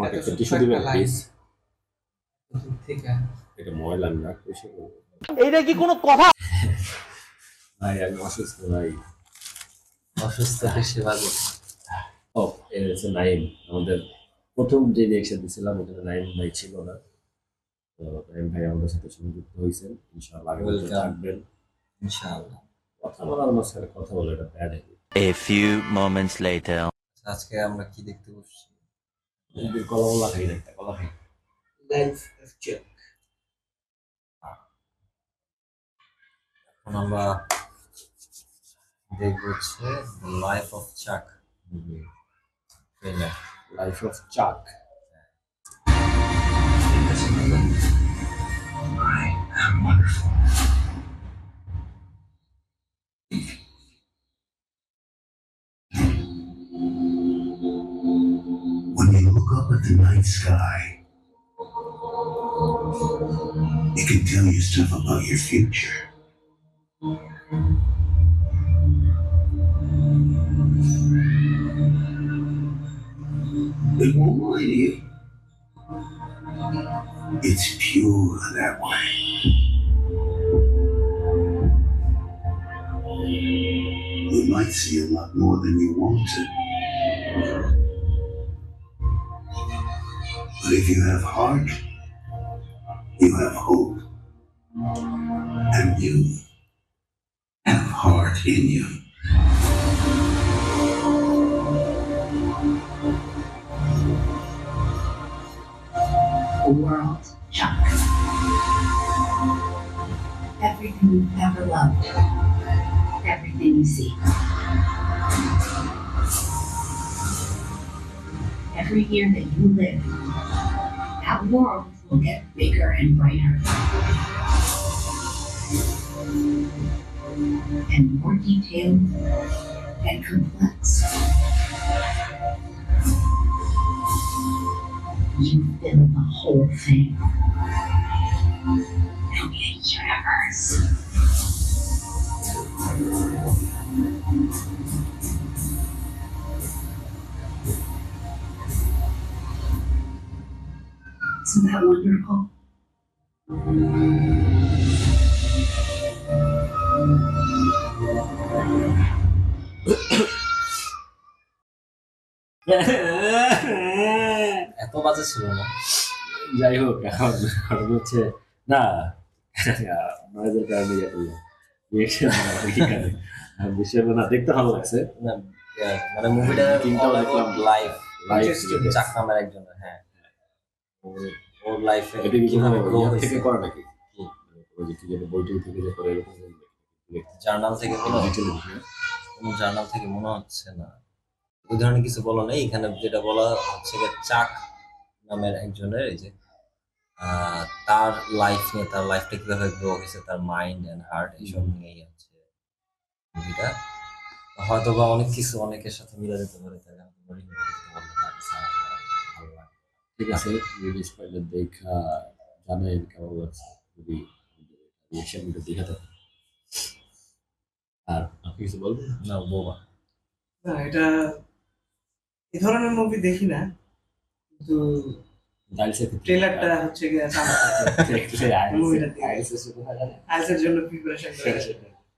আমাকে এত একটা ছোট্ট টিস্যু একটা দিবেন লাইন প্লিজ। দূর থেকে এটা ময়লা না পরিষ্কার করবো। এইটা কি কোনো কথা? ভাই আমি অসুস্থ ভাই। অসুস্থ সেবা করে। ও এর হচ্ছে নাইম, আমাদের প্রথম যে রিয়েকশন দিছিলাম ওখানে নাইম ভাই ছিল না। তো নাইম ভাই আমাদের সাথে সংযুক্ত হয়েছেন, ইনশাআল্লাহ আগে Welcome. থাকবেন। ইনশাআল্লাহ। কথা বলার মাঝখানে কথা বলে এটা bad habit. A few moments later. আজকে আমরা কি দেখতে বসছি? কলা কলা খাই না, একটা কলা খাই। লাইফ অফ চাক। এখন আমরা দেখব হচ্ছে লাইফ অফ চাক ট্রেলার। লাইফ অফ চাক। When you look up at the night sky, it can tell you stuff about your future. It won't lie to you. It's pure that way. You might see a lot more than you want to. But if you have heart, you have hope. And you have heart in you. A world Chuck. Everything you've ever loved. Everything you see. Every year that you live, that world will get bigger and brighter. And more detailed and complex. You build the whole thing. It'll be a universe. Isn't that wonderful? এত বাজে ছিল না। যাই হোক, এখন কারণ হচ্ছে না নয়েজের কারণে ইয়ে করলাম রিয়েকশন বিষয় না, দেখতে ভালো লাগছে। না, মানে মুভিটা তিনটাও দেখলাম লাইফ লাইভ চাক নামের একজন, হ্যাঁ, ওর লাইফে এটা কি কিভাবে কোনো গ্রো ইয়ে হয়েছে থেকে করা নাকি? ওই যে কি যেন বইটই থেকে যে করে এরকম জার্নাল থেকে মনে হচ্ছে, কোনো জার্নাল থেকে মনে হচ্ছে না, ওই ধরনের কিছু বলা নেই এখানে। যেটা বলা হচ্ছে যে চাক নামের একজনের এই যে তার লাইফ নিয়ে, তার লাইফটা কিভাবে গ্রো হয়েছে, তার মাইন্ড অ্যান্ড হার্ট এইসব নিয়েই হচ্ছে মুভিটা। হয়তো বা অনেক কিছু অনেকের সাথে মিলে যেতে পারে, তাই হয়তো বা relate করতে পারবে না, ভালো লাগে। ঠিক আছে, রিলিজ পাইলে দেখা জানেন কেমন লাগছে, যদি রিয়েকশন ভিডিও দেখা থাকে। আর আপনি কিছু বলবেন? না বোবা না, এটা এই ধরনের মুভি দেখি না, কিন্তু ট্রেলারটা হচ্ছে গিয়ে মুভিটা আইএলটিএস এর জন্য প্রিপারেশন করে